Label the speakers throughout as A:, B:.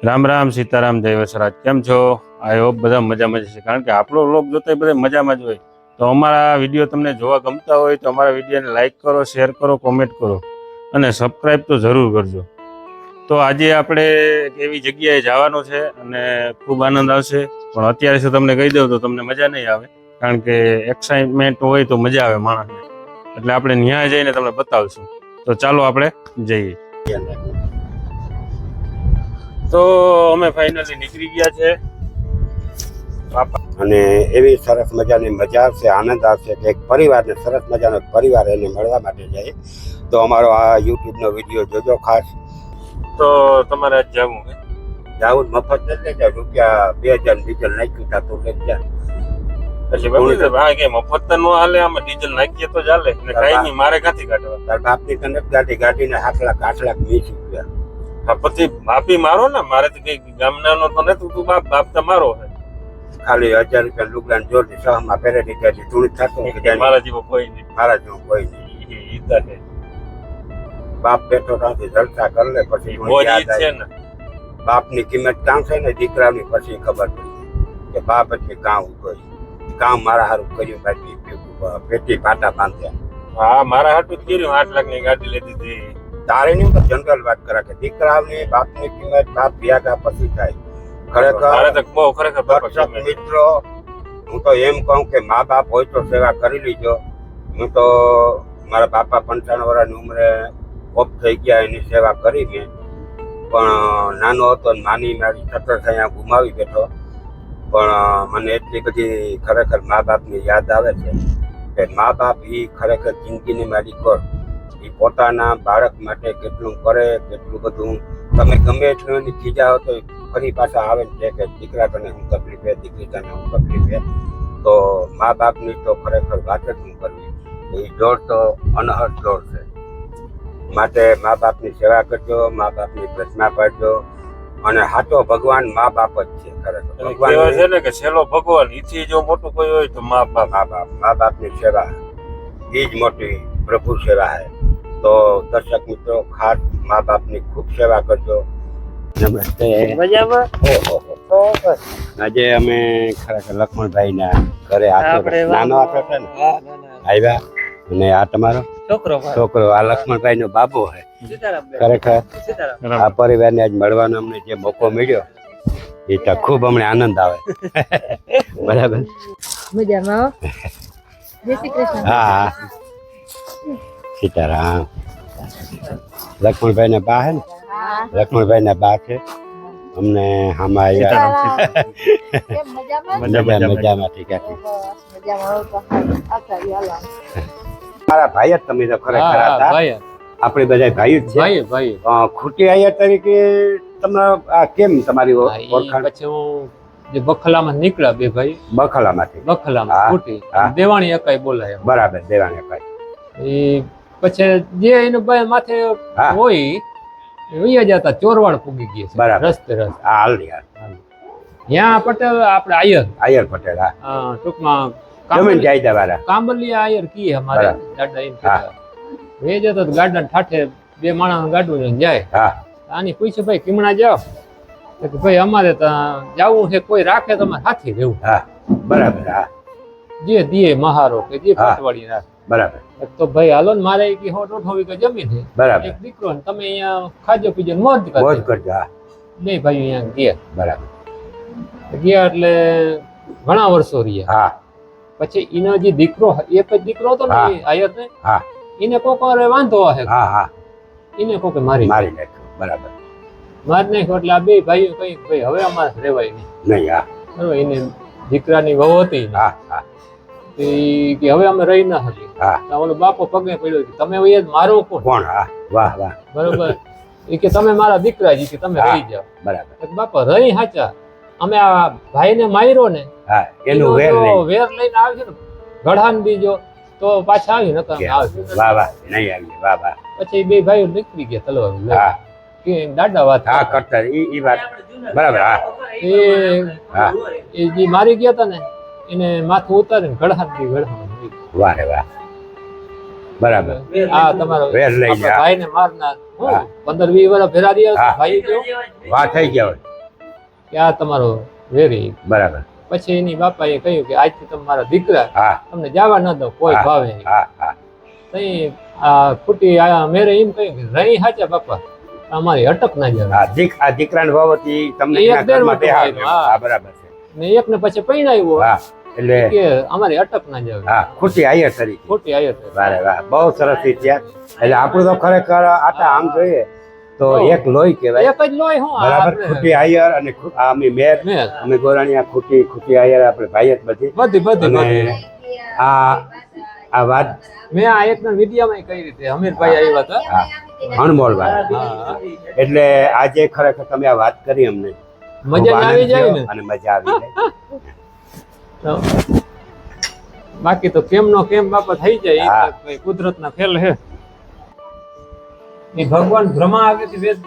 A: રામ રામ સીતારામ જય વસરાજ. કેમ છો? આઈ હોપ બધા મજામાં જ છે, કારણ કે આપણો વ્લોગ જોતા બધા મજામાં જ હોય. તો અમારા વિડીયો તમને જોવા ગમતા હોય તો અમારા વિડીયોને લાઈક કરો, શેર કરો, કોમેન્ટ કરો અને સબસ્ક્રાઈબ તો જરૂર કરજો. તો આજે આપણે એક એવી જગ્યાએ જવાનું છે અને ખૂબ આનંદ આવશે, પણ અત્યારે શું તમને કહી દઉં તો તમને મજા નહીં આવે, કારણ કે એક્સાઇટમેન્ટ હોય તો મજા આવે માણસને. એટલે આપણે ત્યાં જઈને તમને બતાવશું. તો ચાલો આપણે જઈએ. તો અમે ફાઇનલી નીકળી ગયા છે
B: અને એવી સરસ મજાની મજા આવશે, આનંદ આવશે કે એક પરિવારને સરસ મજાનો પરિવાર એને મળવા માટે જાય. તો અમારો આ યુટ્યુબનો વિડીયો જોજો ખાસ.
A: તો તમારે આજ જવું છે?
B: જાવું મફત નથી જાય, રૂપિયા 2000 ડીઝલ નાખ્યું તા તો લઈ જાય.
A: પછી બરાબર હા કે મફત તો નો હાલે, આમાં ડીઝલ નાખીએ તો ચાલે ને કાઈ નહીં, મારે ક્યાંથી કાઢવા?
B: તાર બાપની કનક ગાડીને 8 લાખ 20 રૂપિયા.
A: હા પછી બાપી મારો ને, મારે તો કઈ ગામનાનો તો નથી, તું બાપ તો મારો છે.
B: ખાલી 1000 રૂપિયા લુગડાને જોડી સહમાં પહેરે દીધા છે, થોડી થતો
A: મારા જેવો કોઈ નહીં,
B: મારા જેવું કોઈ નહીં.
A: ઈ તો છે.
B: બાપ બેઠો ત્યાંથી જલસા કરી લે, પછી યાદ
A: છે
B: આવે
A: ને
B: બાપની કિંમત કામ છે ને દીકરાની, પછી ખબર પડી કે બાપ એટલે કામ કોઈ કામ મારા હારું કર્યું, બાકી પેટી પાટા બાંધ્યા.
A: હા મારા હાટું જ કર્યું, 8 લાખની ગાડી લીધી હતી.
B: તારે નહીં તો જનરલ વાત કરે કે દીકરાની બાપની કિંમત બાપ વ્યાગા પછી થાય.
A: મારે તો બહુ ખરેખર
B: દર્શક મિત્રો, હું તો એમ કહું કે મા બાપ હોય તો સેવા કરી લીજો. હું તો મારા બાપા 55 વર્ષની ઉંમરે ઓફ થઈ ગયા, એની સેવા કરી મેં, પણ નાનો હતો નાની મારી સતત અહીંયા ગુમાવી બેઠો. પણ મને એટલી બધી ખરેખર મા બાપની યાદ આવે છે કે મા બાપ એ ખરેખર જિંદગીની માલિકો, એ પોતાના બાળક માટે કેટલું કરે, કેટલું બધું. તમે ગમે એટલું એની ખીજાઓ તો ફરી પાછા આવે છે કે દીકરા તને હું તકલીફ હે, દીકરી તને હું તકલીફ હે. તો મા બાપની તો ખરેખર વાત જ હું કરવી, એ જોર તો અનહદ જોર છે. માટે મા બાપની સેવા કરજો, મા બાપની પ્રશ્ના પાડજો, અને સાચો ભગવાન મા બાપ જ છે. ખરેખર
A: ભગવાન છે ને કે છેલ્લો ભગવાન, ઈથી જો મોટું કોઈ હોય તો મા બાપ.
B: મા બાપની સેવા એ જ મોટી પ્રભુ સેવા છે. તો દર્શક મિત્રો ખાસ મા બાપની ખૂબ સેવા કરજો. નમસ્તે. આજે અમે ખરેખર લક્ષ્મણભાઈના ઘરે નાનો હતો છે ને આવ્યા, અને આ તમારો છોકરો આ લક્ષ્મણભાઈ નો બાબુ છે. ખરેખર આ પરિવારને આજ મળવાનો અમને જે મોકો મળ્યો એ તો ખૂબ અમને આનંદ આવે. બરાબર
C: મજામાં. જય શ્રી કૃષ્ણ.
B: હા સીતારામ. લક્ષ્મણભાઈ ના બા છે ને, લક્ષ્મણભાઈ ના બા છે. અમને આમાં આવ્યા મજામાં. ઠીક છે. મારા ભાઈ જ તમે તો ખરેખર હતા, આપણે બધા ભાઈ જ છે. ખૂટી આયા તરીકે તમને કેમ તમારી ઓળખાણ?
D: પછી હું જે બખલામાં નીકળ્યા બે ભાઈ,
B: બખલામાંથી
D: ખૂટી દેવાણી એકાઈ બોલાય.
B: બરાબર, દેવાણી એકાઈ.
D: એ પછી જે એનું માથે હોય વૈયા જતા ચોરવાડ પૂગી ગયા છે.
B: બરાબર.
D: રસ્તે
B: હાલ
D: ત્યાં પટેલ આપણે
B: આયર પટેલ. હા
D: ટૂંકમાં
B: જમીન જાયદા વાળા
D: કાંબલિયા આયર કીએ અમારે દાદા એમ કહેતા. વે જતો ગાડા ઠાઠે બે માણસ ગાડું લઈને જાય. આની પૂછે ભાઈ કિમણા જાવ, કે ભાઈ અમારે ત્યાં જવું છે, કોઈ રાખે તમારે હાથી રહેવું.
B: બરાબર. હા
D: જે દિયે મહારો કે જે પટવાડી રાખે.
B: બરાબર.
D: તો ભાઈ હાલો ને, મારે 100-150 વીઘા જમીન છે.
B: બરાબર.
D: એક દીકરો ને, તમે અહીંયા ખાજો પીજો મોજ
B: કરજો.
D: બે ભાઈ અહીંયા ગયા.
B: બરાબર.
D: ગયા એટલે ઘણા વર્ષો રહ્યા. પછી એનો જે દીકરો, એક જ દીકરો હતો ને આયર ને, એને કોક વાંધો હશે, એને કોકે મારી
B: નાખ્યો. બરાબર.
D: મારી નાખ્યો એટલે આ બે ભાઈઓ કઈ ભાઈ હવે અમારે રેવાય નહીં. બરાબર. એને દીકરાની વહુ હતી કે હવે અમે રહી ના શકીએ. ઓલો બાપો પગે પડ્યો કે તમે હવે મારો કોણ?
B: વાહ વાહ.
D: બરોબર. એ કે તમે મારા દીકરા જી, કે તમે રહી જાઓ.
B: બરાબર.
D: બાપા રહી સાચા, અમે આ ભાઈને માર્યો ને
B: એનું વેર
D: લઈને આવશે ને ગઢાન દીજો તો પાછા આવી નકર આવશે.
B: વાહ વાહ. નહીં આવી. વાહ વાહ.
D: પછી બે ભાઈઓ નીકળી ગયા તલવાર કે દાદા વાત
B: કરતા ઈ વાત. બરાબર.
D: એ જે મારી ગયા હતા ને એને માથું ઉતારીને ગઢાન દી
B: વાહ રે વાહ. બરાબર.
D: આ તમારો
B: વેર લઈ ગયા
D: ભાઈને મારનાર 15-20 વર્ષ ભેરા રહ્યા ભાઈ જો
B: વાહ થઈ ગયા હોય.
D: કે આ તમારો વેરી.
B: બરાબર.
D: પછી એની બાપાએ કહ્યું કે આજથી તમે મારા દીકરા,
B: હા
D: તમને જવા ન દો કોઈ
B: હા.
D: ભાવે.
B: હા હા
D: તઈ આ ખોટી આ મેરે એમ કહ્યું કે રહી હાચા બાપા, અમારી અટક ના જાય.
B: આ દીકરાની બાબતથી તમને
D: એક
B: એના ઘરમાં
D: દેડમાં
B: બેહાડ્યો.
D: હા.
B: હા બરાબર છે.
D: ને એકને પછી પૈણાવ્યો
B: હા એટલે
D: કે અમારી અટક ના જાય.
B: હા ખોટી આયર તરીકે.
D: ખોટી આયત.
B: વારે વાહ બહુ સરસ ઇતિહાસ. એટલે આપણું તો ખરેખર આટા આમ જોઈએ તો
D: બહુ.
B: એક લોહી કહેવાય.
D: એક જ લોહી હું
B: બરાબર. ખોટી આયર અને આ અમે મેર અમે ગોરાણીયા ખોટી આયર આપણે ભાઈ જ બધી.
D: બધી બધી બધી.
B: અને આ વાત
D: મેં આ એકના વિડીયોમાં કઈ રીતે હમીરભાઈ આવ્યા હતા.
B: હા અણમોલ વાત.
D: હા.
B: એટલે આજે ખરેખર તમે આ વાત કરી અમને ખૂબ
D: મજા જ આવી
B: આનંદ
D: જાય
B: થયો
D: ને.
B: અને મજા આવી જાય.
D: તો બાકી તો કેમ નો કેમ બાપા થઈ જાય,
B: હા.
D: એ તો કઈ કુદરતના ખેલ છે. એ ભગવાન બ્રહ્મા આગળથી વેદ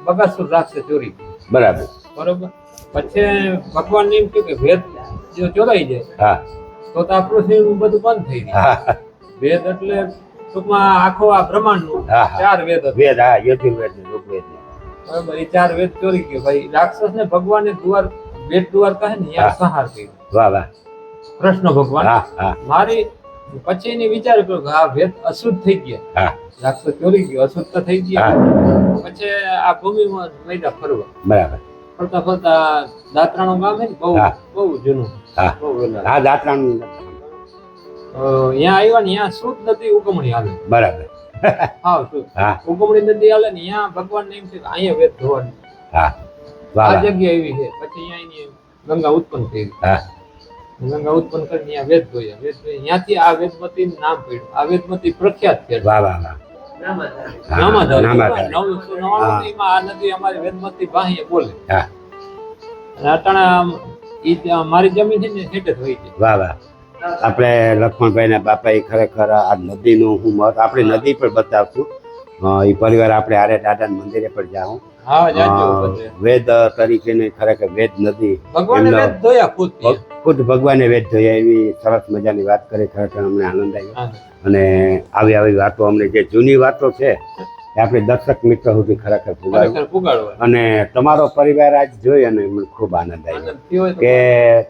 D: બગાસુર રાખશે ચોરી.
B: બરાબર.
D: બરોબર. પછી ભગવાન એમ કહ્યું કે વેદ જો ચોરાઈ જાય
B: હા
D: તો આપણું શરીર બધું બંધ થઈ જાય.
B: હા
D: વેદ એટલે ટૂંકમાં આખો આ બ્રહ્માંડનું
B: હા, હા.
D: 4 વેદ હતા.
B: વેદ હા યજુર્વેદ ને ઋગ્વેદ ને.
D: બરાબર. એ 4 વેદ ચોરી ગયો ભાઈ. રાક્ષસ ને ભગવાને દ્વાર વેદ દ્વાર કહે ને યાર
B: હા.
D: સંહાર કર્યો
B: વાહ વાહ.
D: કૃષ્ણ ભગવાન.
B: હા હા
D: મારી પછી એની વિચાર કર્યો કે આ વેદ અશુદ્ધ થઈ ગયા.
B: હા
D: રાક્ષસ ચોરી ગયો, અશુદ્ધ થઈ ગયા. પછી આ ભૂમિમાં મૈદા ફરવા
B: બરાબર.
D: ફરતા ફરતા દાત્રાનું ગામ છે ને બહુ
B: હા.
D: બહુ જૂનું.
B: હા.
D: બહુ વેલા.
B: હા દાંતરાનું
D: અહીંયા આવ્યા ને અહીંયા શુદ્ધ નદી ઉગમણી હાલે.
B: બરાબર.
D: હા શુદ્ધ
B: હા
D: ઉગમણી નદી હાલે ને અહીંયા ભગવાન એમ છે કે અહીંયા વેદ ધોવાનું.
B: હા વાહ
D: આ
B: વાહ.
D: જગ્યા એવી છે. પછી અહીંયા એની ગંગા ઉત્પન્ન થઈ.
B: હા
D: ગંગા ઉત્પન્ન કરીને અહીંયા વેદ ધોયા. વેદ ધોયા. ત્યાંથી આ વેદમતી નામ પડ્યું. આ વેદમતી પ્રખ્યાત છે.
B: વાહ વાહ વાહ.
D: નામાધાર.
B: નામાધાર.
D: 999 માં આ નદી અમારી વેદમતી વાહીએ બોલે.
B: હા
D: અને અટાણા ઈ મારી જમીન છે ને હેઠે જ હોય છે.
B: વાહ વાહ. આપણે લક્ષ્મણભાઈ ના બાપા એ ખરેખર આ નદીનું હું મહત્વ આપણે નદી પર બતાવશું. એ પરિવાર આપણે હારે દાદા મંદિરે પર જાઉં.
D: હા જાજો બધે.
B: વેદ તરીકે ને ખરેખર વેદ નદી
D: ભગવાને
B: એમનો-
D: વેદ ધોયા ખુદ.
B: ખુદ ભગવાને વેદ જોયા એવી સરસ મજાની વાત કરી. ખરેખર અમને આનંદ આવ્યો.
D: હા.
B: અને આવી વાતો અમને જે જૂની વાતો છે એ આપણે દર્શક મિત્રો સુધી ખરેખર પુગાડ્યું.
D: ખરેખર પુગાડવા.
B: અને તમારો પરિવાર આજ જોઈ અને મને ખૂબ આનંદ આવ્યો
D: આનંદ થયો હોય તો
B: કે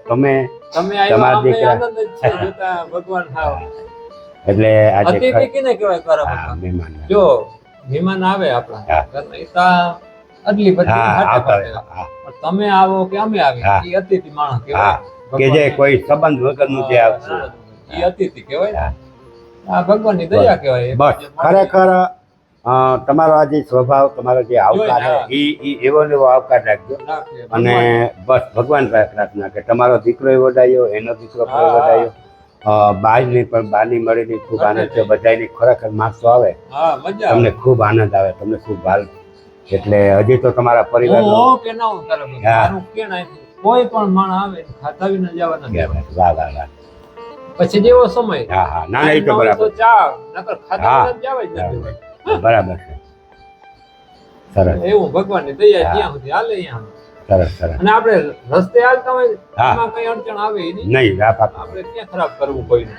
B: તમે
D: તમે આવ્યા
B: તમારા
D: અમને
B: દીકરા-
D: આનંદ જ છે. જોતા ભગવાન થાવ.
B: એટલે આજે
D: અતિથિ કેને કહેવાય
B: હા,
D: બરાબર.
B: મહેમાન
D: જો મહેમાન આવે આપણા
B: હા.
D: ઘરમાં, એ તા અદલી બદલી
B: હા
D: હાટે
B: આવતા
D: પાટે.
B: હોય. હા,
D: પણ તમે આવો કે અમે
B: હા.
D: આવી એ અતિથિ માણસ કહેવાય.
B: કે જે કોઈ સંબંધ વગરનું જે આવતું હોય.
D: એ અતિથિ કહેવાય.
B: હા.
D: આ ભગવાનની દયા કહેવાય.
B: બસ ખરેખર તમારો આ જે સ્વભાવ તમારો જે આવકાર
D: હા.
B: છે એ એવો ને એવો આવકાર રાખજો.
D: રાખે.
B: અને બસ ભગવાન પાસે પ્રાર્થના કે તમારો દીકરો એવો ડાયો, એનો દીકરો પણ એવો
D: હા.
B: ડાયો. બહારની પણ બહારની મળીને ખૂબ આનંદ છે. બધાની ખરેખર માણસો આવે
D: હા મજા
B: તમને
D: આવે.
B: ખૂબ આનંદ આવે, તમને ખૂબ ભાલ. એટલે હજી તો તમારા પરિવારનો
D: હું કે ના હું તારા બધું.
B: હા.
D: મારું કે ના કોઈ પણ માણસ આવે ખાતા વિના જવાના દેવાના.
B: વાહ વાહ વાહ.
D: પછી જેવો સમય
B: હા હા ના ના એ તો
D: ન હોય
B: બરાબર.
D: તો ચા નકર ખાતા
B: હા.
D: વિના જવાય જ નથી.
B: બરાબર છે. સરસ
D: એવું ભગવાનની દયા
B: હા.
D: જ્યાં સુધી હાલે ત્યાં.
B: સરસ સરસ.
D: અને આપણે રસ્તે હાલતા હોય
B: હા.
D: એમાં કઈ અડચણ આવે ય નહીં.
B: નહીં આ પાક.
D: આપણે ક્યાં ખરાબ કરવું કોઈને.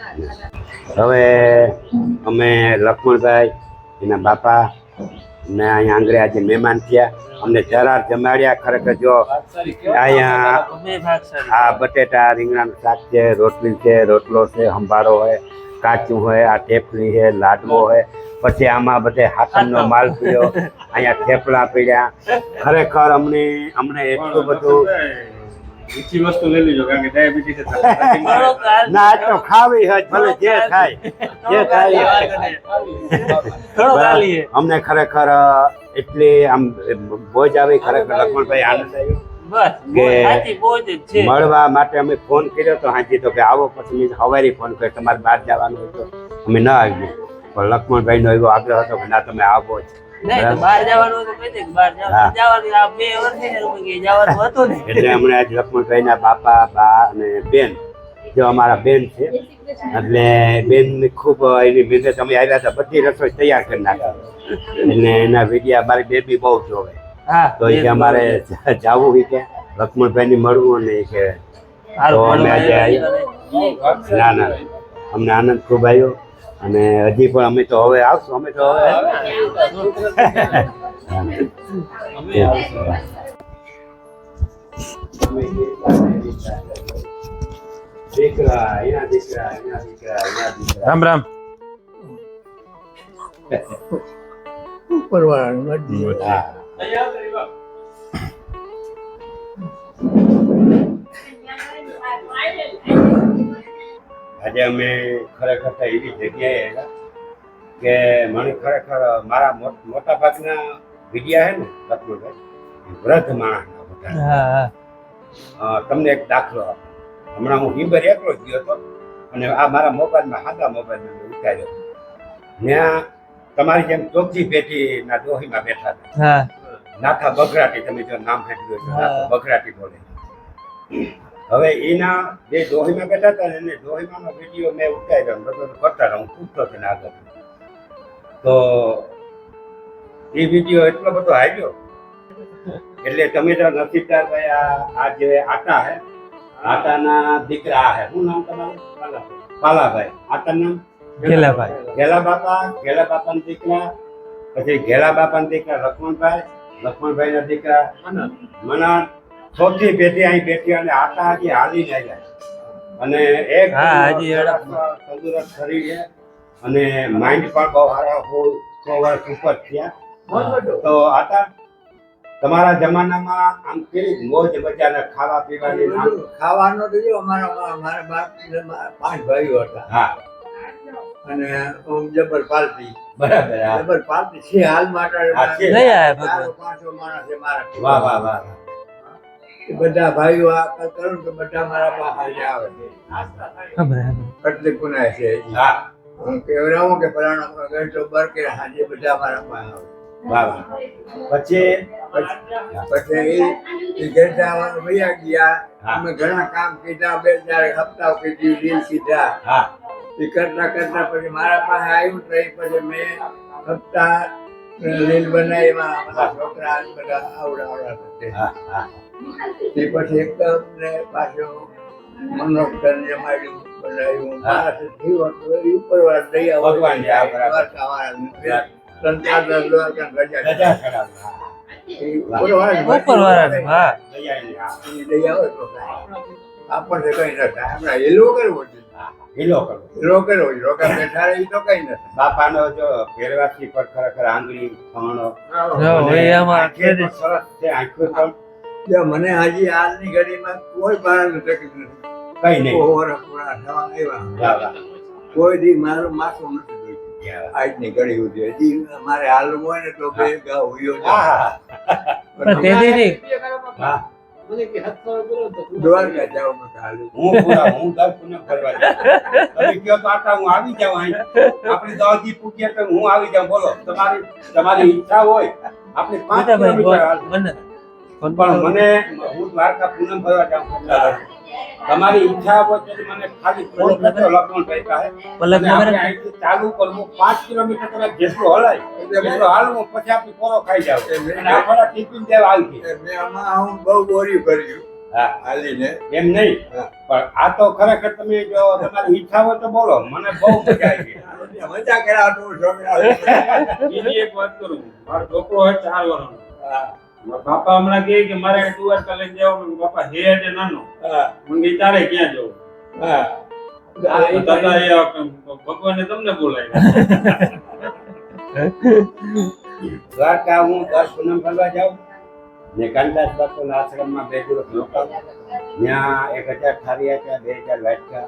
B: હવે અમે લક્ષ્મણભાઈ એના બાપા ને અહીંયા આંગળે આજે મહેમાન થયા. અમને જરા જમાડ્યા. ખરેખર જો
D: વાત સારી કહેવાય.
B: અહીંયા આ બટેટા રીંગણાનું શાક છે, રોટલી છે, રોટલો છે, સંભારો હોય, કાચું હોય, આ ટેપલી છે, લાડવો હોય, પછી આમાં બધે હાથમનો માલ પીડ્યો, અહીંયા થેપલા પીડ્યા. ખરેખર અમને એટલું બધું
A: મીઠી વસ્તુ લઈ લેજો કારણ કે ડાયાબિટીસ
B: ના આજ તો ખાવી હોય ભલે જે થાય જે થાય. બરાબર. અમને ખરેખર એટલી આમ બોજ આવી. ખરેખર લક્ષ્મણભાઈ આનંદ આવ્યો કે મળવા માટે અમે ફોન કર્યો તો હાજી તો કે આવો. પછી મેં હવારી ફોન કર્યો તમારે બહાર જવાનું હોય તો અમે ન આવીએ. પણ લક્ષ્મણભાઈનો એવો આગ્રહ હતો કે ના તમે આવો જ. એટલે હમણાં આજ લક્ષ્મણભાઈના બાપા બા અને બેન જો અમારા બેન છે એટલે બેન ખૂબ એની મહેનત અમે આવ્યા હતા. બધી રસોઈ તૈયાર કરી નાખી. એટલે એના વિડીયા મારી બેબી બહુ જોવે તો એ કે અમારે જાવું એ કે લક્ષ્મણભાઈ ની મળવું અને કે તો અમે આજે આવ્યા. ના ના અમને આનંદ ખૂબ આવ્યો. અને હજી પણ અમે તો હવે આવશું. અમે તો હવે
D: અમે
A: રામ રામ.
E: ઉપરવાળાની મરજી.
B: આજે અમે ખરેખર તો એવી જગ્યાએ આવ્યા કે મને ખરેખર મારા મોટા ભાગના વિડિયા છે ને લક્ષ્મણભાઈ વૃદ્ધ માણસના બધા. તમને એક દાખલો આપો. હમણાં હું હિંબર એકલો જ ગયો હતો અને આ મારા મોબાઈલમાં સાદા મોબાઈલમાં મેં ઉતાર્યો. ત્યાં તમારી જેમ ચોકજી પેટીના ડોહીમાં બેઠા હતા. નાથા બગરાટી, તમે જો નામ સાંભળ્યું છે, નાથા બગરાટી બોલે. હવે એના જે ડોહીમાં બેઠા હતા ને એને ડોહીમાંનો વિડીયો મેં ઉતાર્યો, બધું કરતા હું પૂછતો હતો ને આગળ. તો એ વિડીયો એટલો બધો આવ્યો એટલે તમે તો નસીબદાર ભાઈ. આ જે આટા હે, આટાના દીકરા હે, શું નામ તમારું? પાલાભાઈ. આટાનું નામ ઘેલા બાપાના દીકરા, પછી ઘેલા બાપાના દીકરા લક્ષ્મણભાઈ ના દીકરા મનન. સૌથી પેટી અહીં બેઠી અને આટા હજી હાલીને આવ્યા અને એક તંદુરસ્ત શરીર છે અને માઇન્ડ પણ બહુ સારા 100 વર્ષ ઉપર થયા. તો આટા તમારા જમાનામાં આમ કેવી મોજ મજાને ખાવા પીવાની?
E: ખાવાનો તો જો મારા બાપ 5 ભાઈઓ હતા.
B: હા.
E: અને જબર પાલતી.
B: બરાબર.
E: જબર પાલતી છે હાલ માટે. પાંચો માણસ છે મારા.
B: વાહ વાહ વાહ.
E: બધા ભાઈઓ આ કરું તો બધા મારા પાસે આવે છે. કટલી પુનાય છે.
B: હા.
E: હું કેવડાવું કે ફલાણા ગણતો બર કે હાજે બધા મારા પાસે આવે.
B: વાહ વાહ. પછી
E: એ ઘેરતા વૈયા ગયા. અમે ઘણા કામ કીધા, 2-4 હપ્તા કીધી, રીલ કીધા.
B: હા.
E: એ કરતા પછી મારા પાસે આવ્યું તો પછી મેં હપ્તા રીલ બનાવીમાં બધા છોકરા બધા આવડા તે પછી એકદમ ને પાછું મનોરંજન જમાડ્યું, બનાવ્યું. મારા જીવન ઉપરવાળા દયા
B: ભગવાન છે.
E: આપણને કઈ ન થાય. હમણાં હેલો કરવો છે,
B: હિલો કરો.
E: હેલો કરવો છે. રોકા બેઠા રહી તો કઈ ન થાય.
B: બાપાનો જો પહેરવાથી પર ખરેખર આંગળી ખાણો સરસ છે. આંખો પણ
E: જો મને હજી હાલની ઘડીમાં કોઈ બાળકને તકલીફ નથી.
B: કઈ નહીં.
E: વર્ષ પૂરા થવા આવ્યા,
B: વાહ વાહ.
E: કોઈ દી મારું માથું નથી દુખ્યું આજની ઘડી સુધી. હજી મારે હાલવું હોય ને તો બે ગા હોયો
B: હા. હા.
E: દ્વારકા જાવ મેં હાલું.
B: હું દર પૂનમ ફરવા જાઉં. તમે કહો તો આટા હું આવી જાઉં. અહીં આપણે 10 દી પૂગ્યા તો હું આવી જાઉં. બોલો તમારી ઈચ્છા હોય આપણે 5 કિલોમીટર હાલવું. પણ મને હું દ્વારકા પૂનમ ફરવા જાઉં. તમારી ઈચ્છા હોય તો મને ખાલી ફોન કરજો લક્ષ્મણભાઈ પાસે. આપણે અહીંથી ચાલુ કરવું 5 કિલોમીટર તમે જેટલું હલાય એટલું હાલવું, પછી આપણે પોરો ખાઈ જાવ અને આપણા ટિફિન દેવા આવી ગઈ.
E: મેં આમાં હું બહુ બોરી કર્યું
B: હા.
E: હાલીને.
B: એમ નહીં, પણ આ તો ખરેખર તમે જો તમારી ઈચ્છા હોય તો બોલો. મને બહુ મજા આવી ગઈ.
E: મજા કરાવતો છોકરા.
A: બીજી એક વાત કરું. મારો છોકરો હોય 4 વર્ષનો. બાપા હમણાં કહે કે મારે દ્વારકા લઈને જવાનું. બાપા હે જે નાનો મને તારે ક્યાં જવું? દાદા એ ભગવાને તમને બોલાવ્યા.
B: દ્વારકા હું દર પૂનમ ફરવા જાઉં ને કાંતાસ બાપુના આશ્રમમાં 2 દિવસ રોકાઉં. ત્યાં 1000 થાળી આપ્યા, 2000 વાટકા,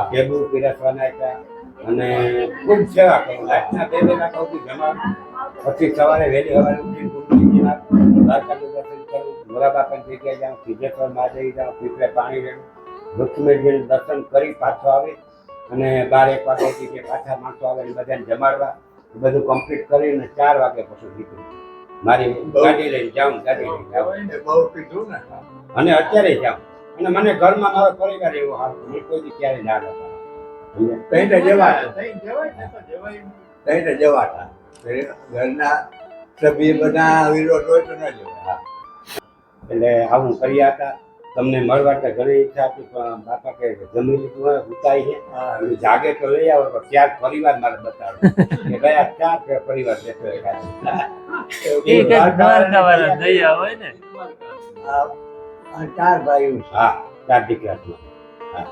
B: ટેબુ પીરસવાના આપ્યા અને ખૂબ સેવા કરું. રાતના 2 કલાક સુધી જમાડું. પછી સવારે વહેલી સવારે ઉઠીને દ્વારકાનું દર્શન કરું. મોરા બાપાની જગ્યાએ જાઉં, સિદ્ધેશ્વર મહાદેવી જાઉં, પીપળે પાણી રેડું, લક્ષ્મીજીનું દર્શન કરી પાછો આવે અને 12-1 વાગ્યા સુધી પાછા માણસો આવે એ બધાને જમાડવા. બધું કમ્પ્લીટ કરીને 4 વાગે પછી નીકળું. મારી ગાડી લઈને જાઉં.
E: બહુ કીધું ને.
B: અને અત્યારે જાઉં. અને મને ઘરમાં મારો પરિવાર એવો હાલ હું કોઈ દી ક્યારે ના લગાડું.
E: તઈ તો જવાતા ઘરના સભ્ય બધા વિરોધ હોય તો ન જવાય.
B: એટલે આવું કર્યા હતા. તમને મળવા તો ઘણી ઈચ્છા હતી પણ બાપા કે જમી લીધું હોય ઉતાઈ છે જાગે તો લઈ આવો. તો ત્યાર પરિવાર મારે બતાવે કે ગયા 4 પરિવાર બેઠો
E: આ 4 ભાઈઓ છે
B: હા 4 દીકરા છે. હા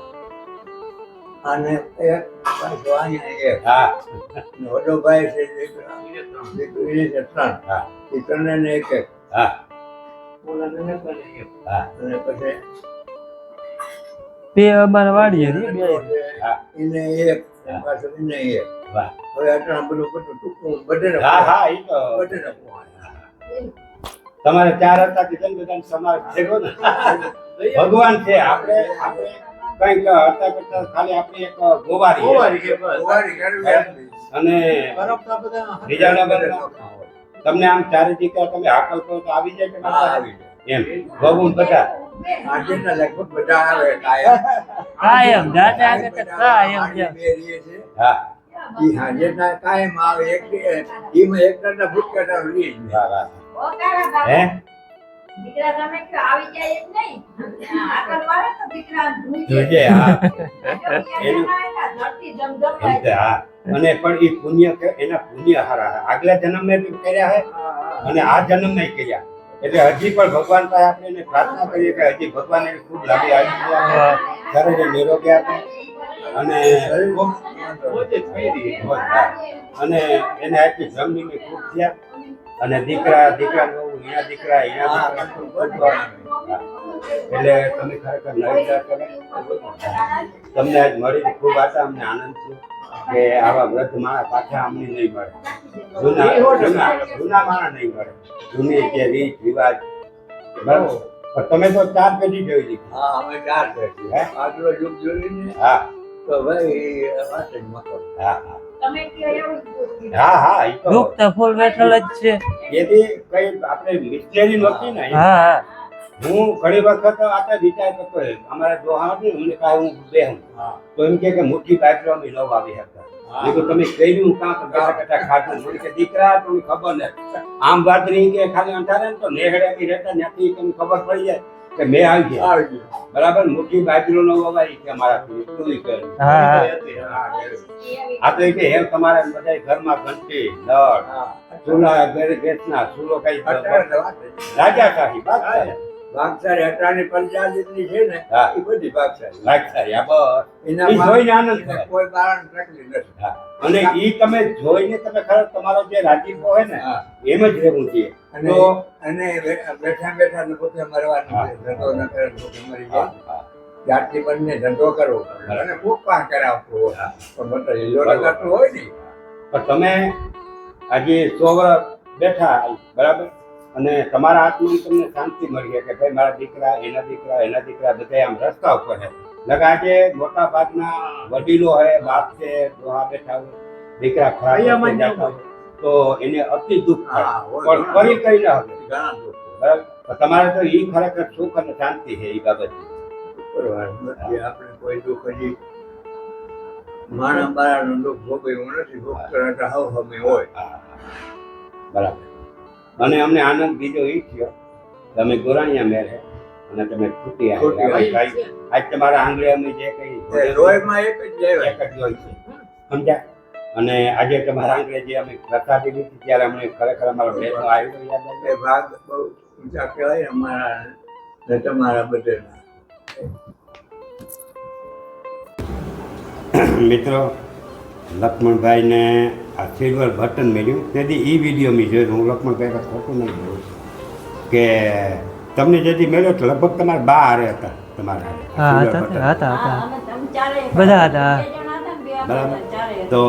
E: અને એક પાછો અહીંયા એક
B: હા
E: મોટો ભાઈ છે દીકરી છે 3
B: હા
E: એ 3 ને એક
B: હા
E: ઓલાને પણ એક
B: હા
E: અને પછી
F: બે અમારા વાડીએ છે, બે
B: હા
E: એને એક પાછો એને એક
B: વાહ
E: હવે આટલા બધું ટૂંકું બધે
B: હા હા ઈ તો
E: બધે
B: તમારે 4 હતા કે કેમ બધાને સમાજ થયો ને ભગવાન છે. આપણે કંઈક હતા કરતા ખાલી આપણે એક ગોવારી અને બીજા નંબરમાં તમને આમ 4 દીકરા તમે હાકલ કરો તો આવી જાય કે ના આવે? એમ ભગવાન બધા
E: આજે ના લગભગ બધા આવે
F: કાયમ જાતે આગળ તો કાયમ છે.
B: હા
E: ઈ હાજે ના કાયમ આવે એક ઈમાં એક ના ભૂટકાટા લી
B: વાહ વાહ હે
C: દીકરા તમે કયો આવી જાય એમ નહીં આગળ વાળે તો દીકરા
B: જોજે હા
C: ધરતી જમજમ
B: એમ તે હા અને પણ ઈ પુણ્ય કે એના પુણ્ય હારા છે. આગલા જન્મે બી કર્યા હે અને આ જન્મે કર્યા એટલે હજી પણ ભગવાન પાસે આપણે એને પ્રાર્થના કરીએ કે હજી ભગવાન એને ખૂબ લાંબી આયુષ્ય આપે, શરીરે નિરોગી આપે અને અને એને આટલી જમીનની ખૂબ થયા અને દીકરા એના દીકરા એટલે તમે ખરેખર નવીનતા કરે. તમને આજ મળી ખૂબ આશા અમને આનંદ છે કે આવા વૃદ્ધ માણસ પાછા અમને નહીં મળે, જૂના માણસ નહીં મળે, જૂની જે રીત રિવાજ બરાબર. પણ તમે તો 4 પેઢી જોઈ લીધી.
E: હા અમે 4 પેઢી
B: હે?
E: આગલો યુગ જોઈને
B: હા
E: તો ભાઈ વાત જ મતો
B: હા હા
C: તમે કયો એવું જ
B: હા હા ઈ તો
F: દુઃખ તો ફૂલ બેઠેલ જ છે.
B: એથી કઈ આપણે મિસ્ટેરી નહોતી ને.
F: હા
B: હું ઘણી વખત આપણે વિચાર કરતો હોય અમારે જોવા હતી મને કાંઈ હું બેહું તો એમ કે મુઠ્ઠી બાજરો અમે ન વાવી શકતા. મેં કીધું તમે કર્યું કામ તો બેઠા બેઠા ખાધું. મને કે દીકરા તમને ખબર ને આમ વાત નહીં કે ખાલી અંધારે ને તો નેહડે બી રહેતા ત્યાંથી તમને ખબર પડી જાય કે મેં આવી ગયા બરાબર. મુઠ્ઠી બાજરો ન વવાય કે અમારાથી એટલું કર્યું.
F: હા
B: આ તો કે એમ તમારા બધા ઘરમાં ઘંટી નળ ચૂલા ગેસના ચૂલો કઈ રાજાશાહી બાદશાહી
E: ભાગશાળી અટાણી પંચાયત જેટલી છે ને
B: હા.
E: એ બધી ભાગશાળી
B: બાદશાહી આ બસ
E: એના
B: ઈ જોઈને આનંદ થાય.
E: કોઈ બારણ તકલીફ નથી.
B: હા. અને ઈ તમે જોઈને તમે ખરો તમારો જે રાજીપો હોય ને
E: હા.
B: એમ જ રહેવું જોઈએ.
E: અને
B: તો
E: અને બેઠા બેઠા ને પોતે મરવાનું
B: હા.
E: છે. ધંધો ન કરે તો પોતે મરી
B: હા,
E: જાય.
B: હા.
E: જાતિ બંને ધંધો કરવો પડે. અને ફૂટપાથ કરાવતો હોય
B: હા.
E: પણ મતલબ લીલો લગાડતો હોય ને
B: પણ તમે આજે 100 વર્ષ બેઠા બરાબર અને તમારા આત્માને તમને શાંતિ મળી કે ભાઈ મારા દીકરા એના દીકરા બધા આમ રસ્તા ઉપર છે. લગા આજે મોટા ભાગના વડીલો હોય બાપ છે દોહા બેઠા હોય દીકરા ખરાબ રસ્તે જતા હોય તો એને અતિ દુઃખ થાય
E: હા, હોય.
B: પણ કરી કઈ ના હવે
E: ઘણા દુઃખ
B: બરાબર. પણ તમારે તો ઈ ખરેખર સુખ અને શાંતિ છે ઈ બાબત.
E: કરવાનું નથી. આપણે કોઈ દુઃખ હજી માણા બારાનું દુઃખ ભોગવ્યું નથી. ભોગ કરતા હવ હમે હોય
B: બરાબર. અને અમને આનંદ બીજો એ થયો તમે ગોરાણીયા મેરે અને તમે ખૂટી
E: ખૂટી
B: આવી. આજ તમારા આંગળે અમે જે
E: એ
B: કઈ
E: લોહીમાં એક જ લેવાય.
B: એક જ હોય છે સમજ્યા. અને આજે તમારા આંગળે જે અમે પ્રસાદી લીધી ત્યારે અમને ખરેખર અમારો ભેટનો આવ્યો યાદ
E: એ ભાગ બહુ ઊંચા કહેવાય અમારા ને તમારા બધાના.
B: આવ્યો. મિત્રો લક્ષ્મણભાઈને આ સિલ્વર બટન મળ્યું તેથી એ વિડીયો મેં જોયું. હું લક્ષ્મણભાઈ કાંઈ ખોટું નહીં જોયું કે તમને જેથી મળ્યો તો લગભગ તમારા બા હારે હતા તમારા
F: હા
B: silver
F: હતા
B: button.
F: હતા બધા હતા.
B: બરાબર. તો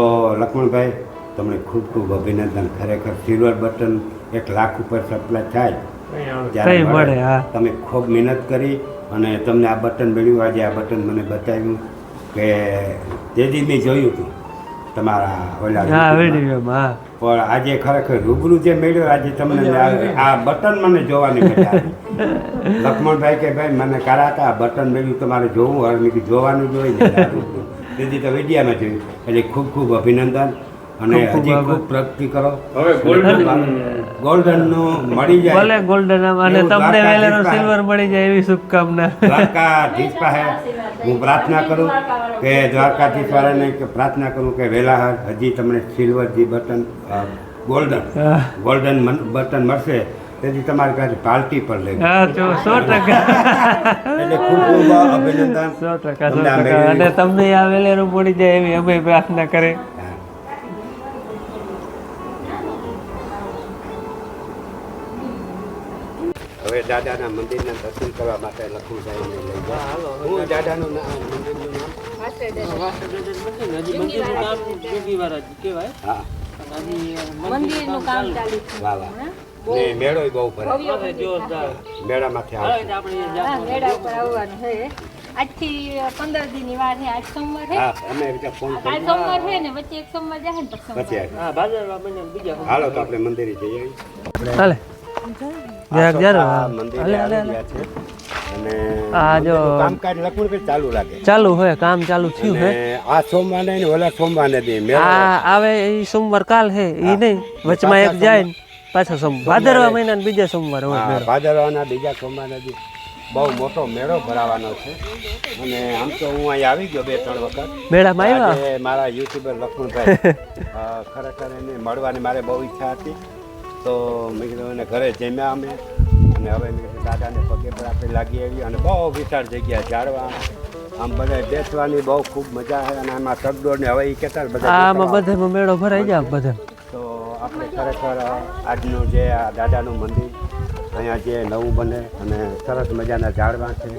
B: લક્ષ્મણભાઈ તમને ખૂબ ખૂબ અભિનંદન. ખરેખર સિલ્વર બટન 1 લાખ ઉપર સપ્લાય થાય ત્યારે
F: કઈ મળે હા
B: તમે ખૂબ મહેનત કરી અને તમને આ બટન મળ્યું. આજે આ બટન મને બતાવ્યું કે તેથી મેં જોયું હતું તમારા ઓલા
F: હા
B: YouTubeમાં.
F: વિડીયોમાં
B: પણ આજે ખરેખર રૂબરૂ જે મળ્યો આજે તમને આ બટન મને જોવાની મજા આવી. લક્ષ્મણભાઈ કે ભાઈ મને કરાતા આ બટન મળ્યું તમારે જોવું હવે મેં કીધું જોવાનું જ હોય ને રૂબરૂ. તેથી તો વિડીયામાં જોયું એટલે ખૂબ ખૂબ અભિનંદન અને
F: ખૂબ ખૂબ
B: હજી
F: આભાર.
B: ખૂબ પ્રગતિ કરો. ગોલ્ડન નું મળી જાય
F: ભલે ગોલ્ડન અને
B: એવું
F: તમને
B: દ્વારકાધીશ
F: વેલેરો
B: પાસે.
F: સિલ્વર મળી જાય એવી શુભકામના.
B: દ્વારકાધીશ પાસે હું પ્રાર્થના કરું કે દ્વારકાધીશ વાળાને કે પ્રાર્થના કરું કે વહેલા હજી તમને સિલ્વર જે બટન
F: હા.
B: ગોલ્ડન બટન મળશે તેથી તમારી પાસે પાર્ટી પર લઈ
F: હા જો 100%.
B: એટલે ખૂબ ખૂબ અભિનંદન
F: 100%,
B: તમને આ
F: 100%.
B: મેળવી.
F: અને તમને આ વેલેરું પડી જાય એવી અમે પ્રાર્થના કરે.
B: હવે દાદાના મંદિરના દર્શન કરવા માટે લખુભાઈને લઈ જાઓ. હું દાદાનું મંદિરનું નામ હા
C: મંદિરનું કામ ચાલુ છે.
B: વાહ વાહ ને મેળો બહુ ભરાય મેળામાંથી આવે
C: હા, મેળા ઉપર આવવાનું છે. આજથી 15 દીની વાર છે. આજ સોમવાર છે.
B: હા અમે રીતે ફોન
C: કાલ
B: કરી
C: સોમવાર છે ને વચ્ચે એક સોમવાર જાય ને પછી સોમવાર.
B: પછી આવી. હાલો તો આપણે મંદિરે જઈએ
F: હાલે
B: આ મંદિરે આવી ગયા છે અને
F: આ જો
B: મંદિરનું કામકાજ લખવું કે ચાલુ લાગે
F: ચાલુ હોય, કામ ચાલુ થયું હે.
B: અને આ સોમવારે ને ઓલા સોમવારે બી મેળો
F: આ આવે એ સોમવાર કાલ હે ઈ નહીં, વચમાં એક જાય ને પાછો સોમવાર ભાદરવા મહિના બીજા સોમવાર હોય
B: હા,
F: મેળો.
B: ભાદરવાના બીજા સોમવારે બી બહુ મોટો મેળો ભરાવાનો છે અને આમ તો હું અહીં આવી ગયો 2-3 વખત.
F: મેળામાં આવ્યા
B: આજે મારા યુટ્યુબર લખનભાઈ ખરેખર એને મળવાની મારે બહુ ઈચ્છા હતી તો મેં કીધું એને ઘરે જમ્યા અમે અને હવે મેં કીધું દાદાને પગે પર આપણે લાગી આવી અને બહુ વિશાળ જગ્યા ઝાડવા આમ બધા બેસવાની બહુ ખૂબ મજા છે અને આમાં તગડોળ ને હવે એ કહેતા ને બધા
F: આમાં
B: દેખાડવા.
F: બધામાં મેળો ભરાઈ જાય બધે.
B: તો આપણે ખરેખર આજનું જે આ દાદાનું મંદિર અહીંયા જે નવું બને અને સરસ મજાના ઝાડવા છે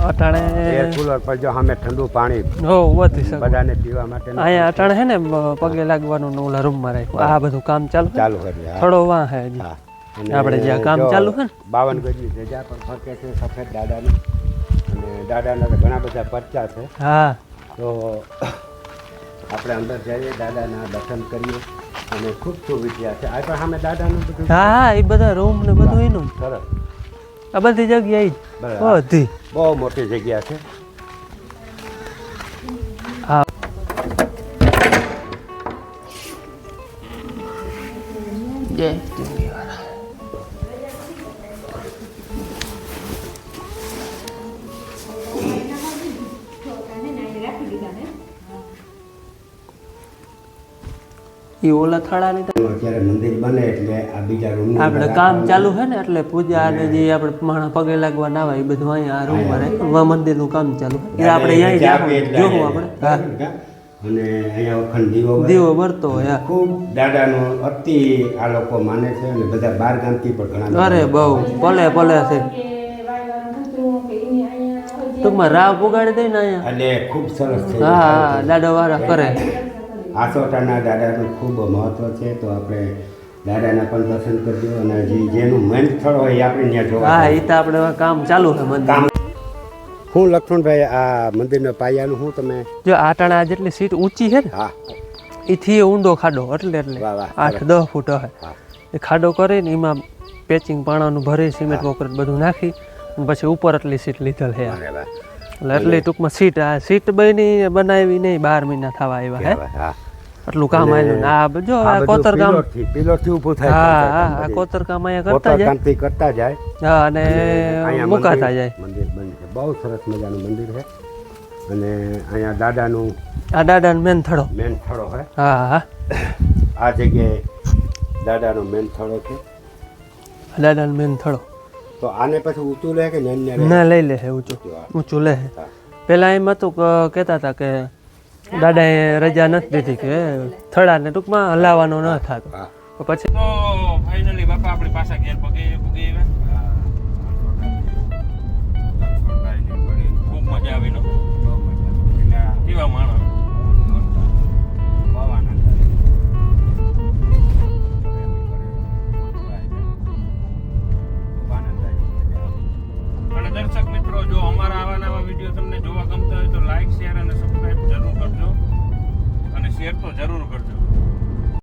F: અટાણે
B: એર કુલર પર જો સામે ઠંડુ પાણી
F: હો વધી શકે.
B: બધાને પીવા માટે
F: અહીંયા અટાણે હે ને પગે લાગવાનું ને ઓલા રૂમમાં રાખ્યું. આ બધું કામ ચાલુ છે.
B: ચાલુ કરી
F: થોડો વાં હે હજી.
B: હા અને
F: આપણે જ્યાં કામ
B: જો
F: ચાલુ છે ને
B: 52 ગજની ધજા પણ ફરકે છે સફેદ દાદાની અને દાદાના તો ઘણા બધા પરચા છે
F: હા
B: તો આપણે અંદર જઈએ દાદાના દર્શન કરીએ અને ખૂબ સુવિધા છે આ પણ સામે દાદાનું બધું
F: હા હા એ બધા રૂમ ને બધું એનું જ.
B: સરસ
F: આ બધી જગ્યાએ જ
B: બરાબર.
F: બધી.
B: બહુ મોટી જગ્યા છે
F: હા જય ચુંડીવાળા. ઈ ઓલા થાળાની તો
B: અત્યારે મંદિર બને એટલે આ બીજા રૂમ
F: આપણે કામ ચાલુ છે ને એટલે પૂજા અને જે આપણે માણસ પગે લાગવા ના આવે એ બધું અહીંયા આ રૂમમાં રાખ્યું. મંદિરનું કામ ચાલુ છે. એ આપણે અહીંયા જોવું આપણે. હા
B: અને અહીંયા અખંડ દીવો બને.
F: દીવો ભરતો હોય. હા.
B: ખૂબ દાદાનો અતિ આ લોકો માને છે અને બધા બાર ગામથી પણ ઘણા
F: અરે બહુ ભલે ભલે છે. ટૂંકમાં રાવ પુગાડી દઈ ને અહીંયા.
B: એટલે ખૂબ સરસ છે
F: હા હા દાડા વાળા કરે.
B: આસોટાના દાદાનું ખૂબ મહત્વ છે તો આપણે દાદાના પણ દર્શન કરજો અને જેનું મેન સ્થળ હોય એ આપણે ત્યાં જોવા
F: હા એ તો આપણે હવે કામ ચાલુ છે મંદિર.
B: હું લક્ષ્મણભાઈ આ મંદિરના પાયાનું હું તમે
F: જો આટાણા જેટલી સીટ ઊંચી છે ને
B: હા
F: એથી ઊંડો ખાડો એટલે
B: વાહ, વાહ.
F: 8-10 ફૂટ હશે.
B: હા.
F: એ ખાડો કરીને એમાં પેચિંગ પાણાનું ભરી સિમેન્ટ કોકરેટ બધું નાખી અને પછી ઉપર એટલી સીટ લીધેલ છે.
B: અરે વાહ.
F: એટલે એટલી ટૂંકમાં સીટ આ સીટ બની બનાવી નહીં 12 મહિના થવા આવ્યા હે.
B: હા
F: આટલું કામ આવ્યું ને આ જો આ કોતર કામ.
B: પિલોરથી ઊભું થાય
F: હા હા આ કોતર કામ અહીંયા કરતા
B: કોતર
F: જાય.
B: કામથી કરતા જાય
F: હા અને
B: અહીંયા
F: મુકાતા
B: મંદિર-
F: જાય.
B: મંદિર બને છે બહુ સરસ મજાનું મંદિર છે અને અહીંયા દાદાનું
F: આ દાદાનો મેન થડો.
B: મેન સ્થળો છે
F: હા હા
B: આ જગ્યાએ દાદાનો મેન સ્થળો છે
F: દાદાનો મેન થડો.
B: તો આને પછી ઊંચું લે કે નાની લે
F: ના લઈ લે છે ઊંચું ઊંચું લે.
B: હા.
F: પેલા એમ હતું કે કહેતા હતા કે દાદાએ રજા નથી દીધી કે થડાને ટૂંકમાં હલાવવાનો ન થતો.
B: હા.
F: પછી
A: તો ફાઇનલી બાપા આપણી પાસે ઘેર પગે ખૂબ મજા આવી નો કેવા માણસ અને દર્શક મિત્રો જો અમારા આવા નવા વિડીયો તમને જોવા ગમતા હોય તો લાઈક શેર અને સબસ્ક્રાઇબ જરૂર કરજો અને શેર તો જરૂર કરજો.